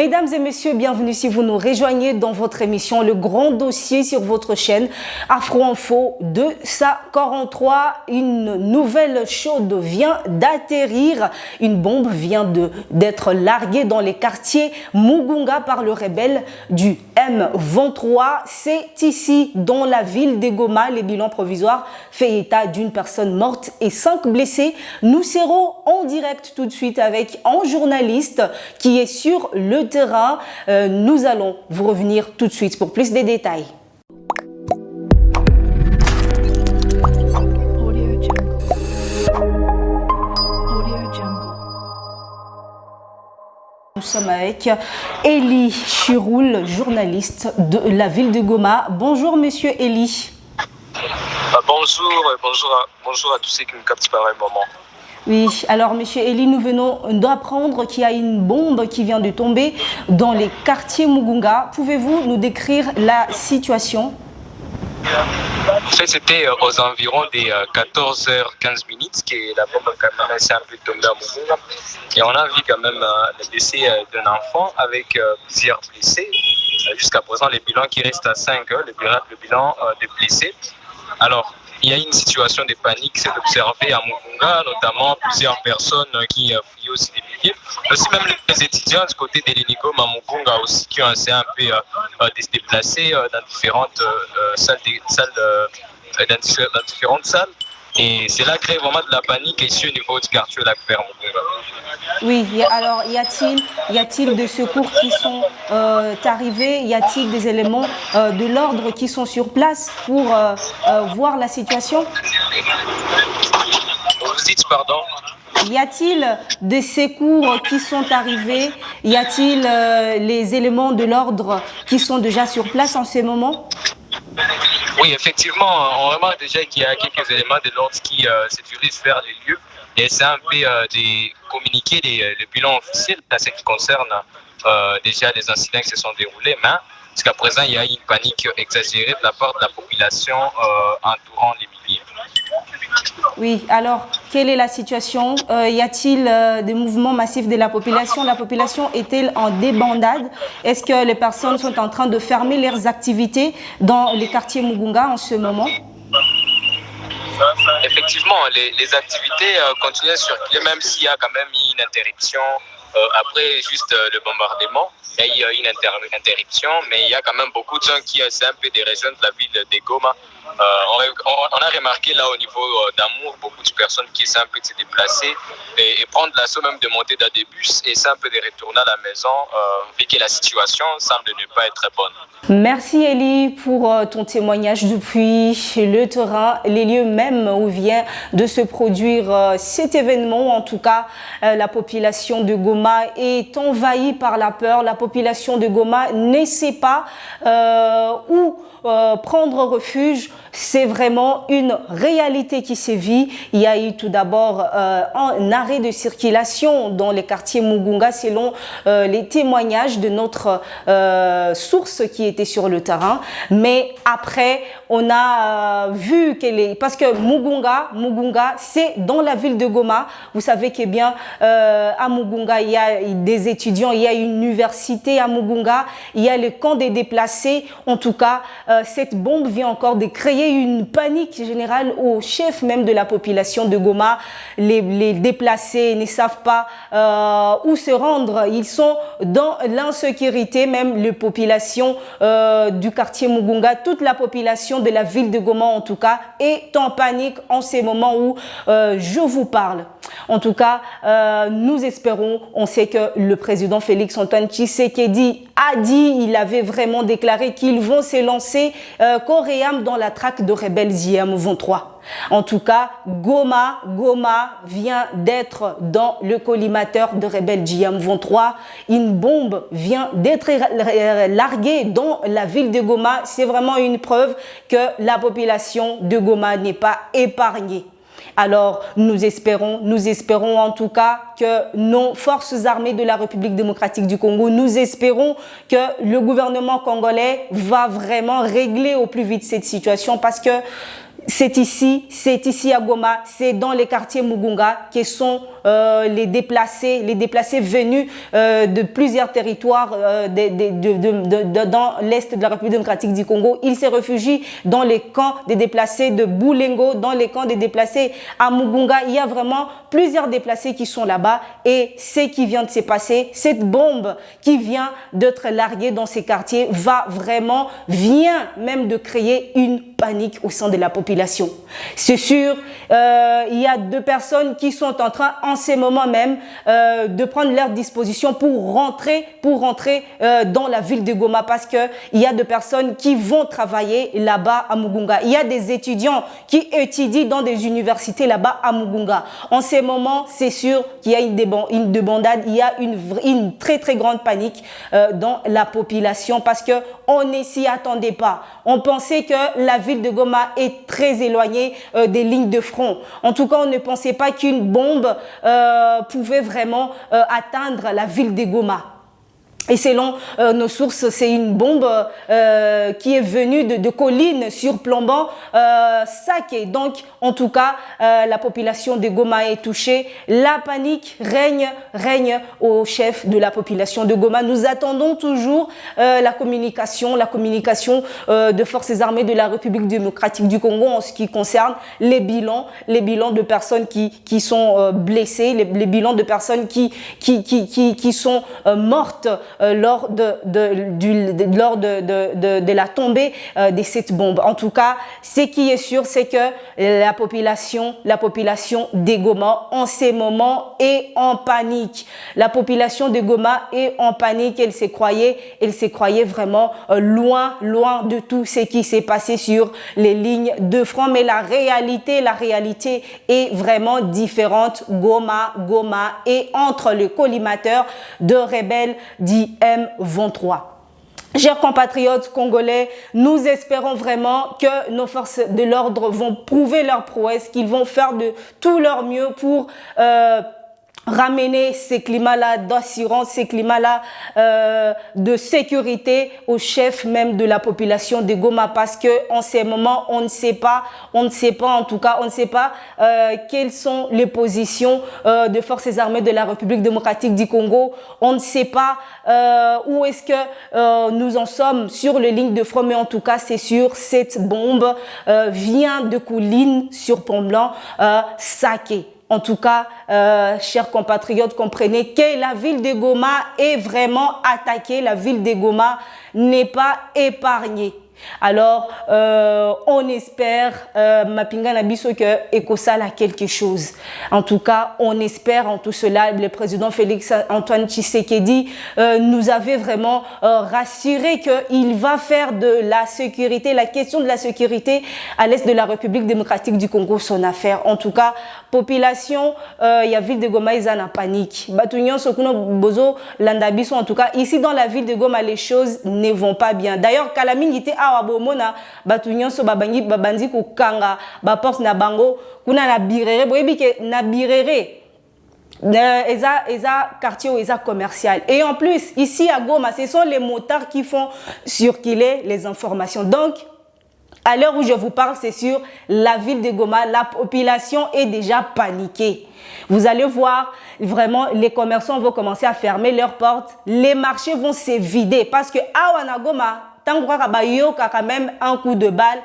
Mesdames et messieurs, bienvenue si vous nous rejoignez dans votre émission Le Grand Dossier sur votre chaîne Afro Info 243. Une nouvelle chaude vient d'atterrir. Une bombe vient d'être larguée dans les quartiers Mugunga par le rebelle du M23. C'est ici, dans la ville de Goma. Les bilans provisoires fait état d'une personne morte et 5 blessés. Nous serons en direct tout de suite avec un journaliste qui est sur le terrain. Nous allons vous revenir tout de suite pour plus de détails. Nous sommes avec Eli Chiroul, journaliste de la ville de Goma. Bonjour monsieur Eli. Bonjour à tous ceux qui nous captent par un moment. Oui, alors monsieur Eli, nous venons d'apprendre qu'il y a une bombe qui vient de tomber dans les quartiers Mugunga. Pouvez-vous nous décrire la situation? En fait, c'était aux environs des 14h15 que la bombe quand même s'est un peu tombée à Mugunga. Et on a vu quand même le décès d'un enfant avec plusieurs blessés. Jusqu'à présent, le bilan qui reste à 5, le bilan des blessés. Alors, il y a une situation de panique, c'est observé à Mugunga, notamment plusieurs personnes qui fuyaient aussi des milliers. Aussi même les étudiants du côté de l'Unigom à Mugunga aussi qui ont essayé un peu de se déplacer dans différentes salles. Et cela crée vraiment de la panique ici au niveau du quartier Lac Vert Mugunga. Oui, alors y a-t-il des secours qui sont arrivés? Y a-t-il des éléments de l'ordre qui sont sur place pour voir la situation? Vous dites pardon? Y a-t-il des secours qui sont arrivés? Y a-t-il les éléments de l'ordre qui sont déjà sur place en ce moment? Oui, effectivement, on remarque déjà qu'il y a quelques éléments de l'ordre qui se dirigent vers les lieux et c'est un peu de communiquer les bilans officiels à ce qui concerne déjà les incidents qui se sont déroulés, mais jusqu'à présent, il y a une panique exagérée de la part de la population entourant les milliers. Oui, alors, quelle est la situation? Y a-t-il des mouvements massifs de la population? La population est-elle en débandade? Est-ce que les personnes sont en train de fermer leurs activités dans les quartiers Mugunga en ce moment? Effectivement, les activités continuent à circuler, même s'il y a quand même une interruption après juste le bombardement. Il y a eu une interruption, mais il y a quand même beaucoup de gens qui essaient un peu des régions de la ville de Goma. On a remarqué là au niveau d'Amour, beaucoup de personnes qui essaient un peu de se déplacer et prendre l'assaut même de monter dans des bus et essaient un peu de retourner à la maison vu que la situation semble ne pas être bonne. Merci Eli pour ton témoignage depuis le terrain, les lieux même où vient de se produire cet événement. En tout cas, la population de Goma est envahie par la peur. La population de Goma ne sait pas où prendre refuge. C'est vraiment une réalité qui sévit. Il y a eu tout d'abord un arrêt de circulation dans les quartiers Mugunga selon les témoignages de notre source qui était sur le terrain. Mais après, on a vu parce que Mugunga, c'est dans la ville de Goma. Vous savez que bien à Mugunga, il y a des étudiants, il y a une université à Mugunga, il y a le camp des déplacés. En tout cas, cette bombe vient encore de créer une panique générale au chef même de la population de Goma. Les déplacés ne savent pas où se rendre. Ils sont dans l'insécurité, même les populations du quartier Mugunga, toute la population de la ville de Goma en tout cas est en panique en ces moments où je vous parle. En tout cas, nous espérons, on sait que le président Félix Antoine Tshisekedi a dit, il avait vraiment déclaré qu'ils vont se lancer corps et âme dans la traque de rebelles IM23. En tout cas, Goma vient d'être dans le collimateur de rebelles IM23. Une bombe vient d'être larguée dans la ville de Goma. C'est vraiment une preuve que la population de Goma n'est pas épargnée. Alors, nous espérons en tout cas que nos forces armées de la République démocratique du Congo, nous espérons que le gouvernement congolais va vraiment régler au plus vite cette situation parce que c'est ici à Goma, c'est dans les quartiers Mugunga que sont les déplacés venus de plusieurs territoires dans l'est de la République démocratique du Congo. Ils se réfugient dans les camps des déplacés de Boulengo, dans les camps des déplacés à Mugunga. Il y a vraiment plusieurs déplacés qui sont là-bas et ce qui vient de se passer, cette bombe qui vient d'être larguée dans ces quartiers vient même de créer une panique au sein de la population. C'est sûr, il y a 2 personnes qui sont en train en ces moments même de prendre leur disposition pour rentrer dans la ville de Goma parce que il y a 2 personnes qui vont travailler là-bas à Mugunga. Il y a des étudiants qui étudient dans des universités là-bas à Mugunga. En ces moments, c'est sûr qu'il y a une débandade, il y a une très très grande panique dans la population parce que on ne s'y attendait pas. On pensait que la ville de Goma est très éloignée des lignes de front. En tout cas, on ne pensait pas qu'une bombe pouvait vraiment atteindre la ville de Goma. Et selon nos sources, c'est une bombe qui est venue de collines surplombant Saké. Donc, en tout cas, la population de Goma est touchée. La panique règne au chef de la population de Goma. Nous attendons toujours la communication de forces armées de la République démocratique du Congo en ce qui concerne les bilans de personnes qui sont blessées, les bilans de personnes qui sont mortes lors de la tombée de cette bombe. En tout cas, ce qui est sûr, c'est que la population de Goma en ces moments est en panique. La population de Goma est en panique. Elle se croyait vraiment loin de tout ce qui s'est passé sur les lignes de front. Mais la réalité est vraiment différente. Goma est entre le collimateur de rebelles dits M23. Chers compatriotes congolais, nous espérons vraiment que nos forces de l'ordre vont prouver leur prouesse, qu'ils vont faire de tout leur mieux pour ramener ces climats-là d'assurance, ces climats-là de sécurité au chef même de la population de Goma parce que en ces moments, on ne sait pas quelles sont les positions de forces armées de la République démocratique du Congo. On ne sait pas où est-ce que nous en sommes sur les lignes de front, mais en tout cas, c'est sûr, cette bombe vient de collines surplombant Saké. En tout cas, chers compatriotes, comprenez que la ville de Goma est vraiment attaquée. La ville de Goma n'est pas épargnée. Alors, on espère, Mapinga Nabiso, que Ekosala a quelque chose. En tout cas, on espère en tout cela. Le président Félix Antoine Tshisekedi nous avait vraiment rassuré qu'il va faire de la sécurité, la question de la sécurité à l'est de la République démocratique du Congo, son affaire. En tout cas, population, il y a ville de Goma, ils sont en panique. Batunion, Sokuno, Bozo, Landabiso, en tout cas, ici dans la ville de Goma, les choses ne vont pas bien. D'ailleurs, Kalamine était à Wabomona, Batunion, Babandi, Kanga, Bapors, Nabango, Kuna na birere, boyebi ke na birere. Eza quartier ou eza commercial. Et en plus, ici à Goma, ce sont les motards qui font circuler les informations. Donc, à l'heure où je vous parle, c'est sûr, la ville de Goma, la population est déjà paniquée. Vous allez voir, vraiment, les commerçants vont commencer à fermer leurs portes. Les marchés vont se vider parce que à Wanagoma, tant que quand même un coup de balle.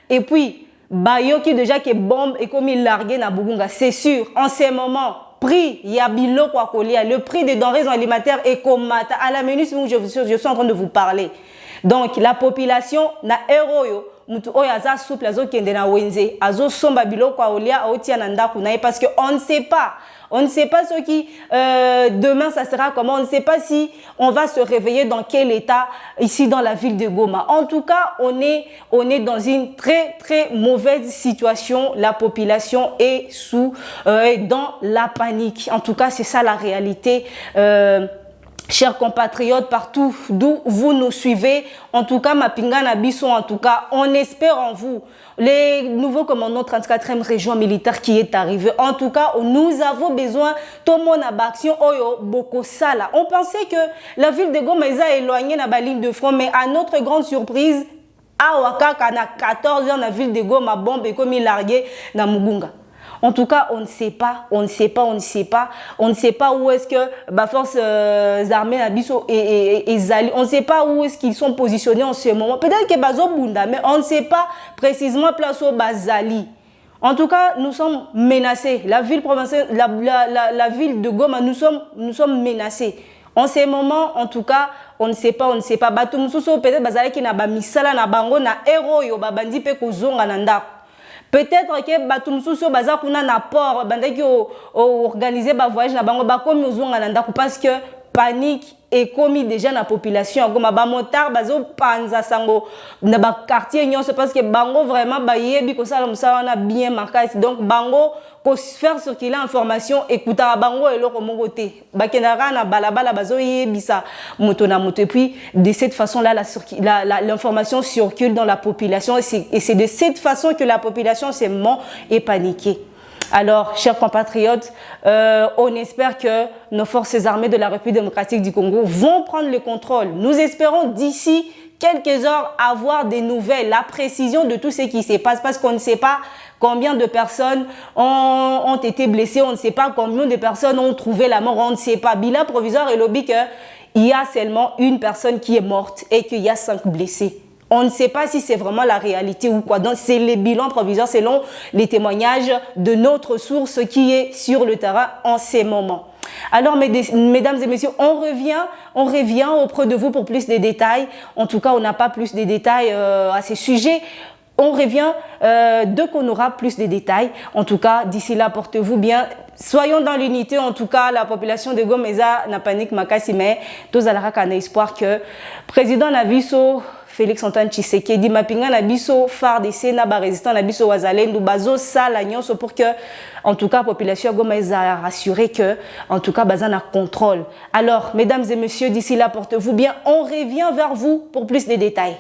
Et puis, Bayo qui déjà qui bombe et comme il largué na Bugunga, c'est sûr, en ces moments, prix, il y a bilo kwa kolia, le prix des denrées alimentaires est comme à la minute où je suis en train de vous parler. Donc, la population na eroyo, mutu oyo aza souple azo kende na wenze, azo somba bilo kwa olia aotia na ndaku na parce que on ne sait pas. On ne sait pas ce qui demain ça sera comment. On ne sait pas si on va se réveiller dans quel état ici dans la ville de Goma. En tout cas, on est dans une très très mauvaise situation. La population est dans la panique. En tout cas, c'est ça la réalité. Chers compatriotes, partout d'où vous nous suivez, en tout cas, Mapinga Nabiso, en tout cas, on espère en vous. Les nouveaux commandants 34e région militaire qui est arrivé. En tout cas, nous avons besoin de mon action Oyo Boko Sala. On pensait que la ville de Goma est éloignée de la ligne de front, mais à notre grande surprise, à Ouakaka, na 14 ans, la ville de Goma bombe et comme il largué na Mugunga. En tout cas, on ne sait pas, on ne sait pas, on ne sait pas. On ne sait pas où est-ce que bah, forces armées Abisso et Zali, on ne sait pas où est-ce qu'ils sont positionnés en ce moment. Peut-être que Bazo Bunda, mais on ne sait pas précisément place au Bazali. En tout cas, nous sommes menacés. La ville provinciale, la ville de Goma, nous sommes menacés. En ces moments, en tout cas, on ne sait pas, on ne sait pas. Batumsuso peut-être bazali ki na ba misala na bango na héros yo babandi pe kozonga na ndako. Peut-être que batumsuso baza kuna na port bandaki organiser ba voyage na bango ba komi ozonga na ndako parce que panique et commis déjà na population comme ba motard bazo panza sango na ba quartier nyonso parce que bango vraiment ba yebi ko sala musala na bien marqué donc bango ko faire circuler information écouter bango eloko mongo te ba kendara na balabala bazo yebisa moto na moto et puis de cette façon là l'information circule dans la population et c'est de cette façon que la population se ment et paniquée. Alors, chers compatriotes, on espère que nos forces armées de la République démocratique du Congo vont prendre le contrôle. Nous espérons d'ici quelques heures avoir des nouvelles, la précision de tout ce qui se passe, parce qu'on ne sait pas combien de personnes ont été blessées, on ne sait pas combien de personnes ont trouvé la mort, on ne sait pas. Bilan provisoire et lobby qu'il y a seulement une personne qui est morte et qu'il y a 5 blessés. On ne sait pas si c'est vraiment la réalité ou quoi. Donc, c'est les bilans provisoires selon les témoignages de notre source qui est sur le terrain en ces moments. Alors, mesdames et messieurs, on revient auprès de vous pour plus de détails. En tout cas, on n'a pas plus de détails à ces sujets. On revient dès qu'on aura plus de détails. En tout cas, d'ici là, portez-vous bien. Soyons dans l'unité. En tout cas, la population de Gomeza n'a panique makasi, mais tous à la espoir que président Naviso Félix Antoine Tshisekedi mapinga na biso FARDC na ba résistant na biso wazalendo bazo sala nyonso pour que en tout cas population Goma a rassuré que en tout cas baza na contrôle. Alors mesdames et messieurs, d'ici là portez-vous bien, on revient vers vous pour plus de détails.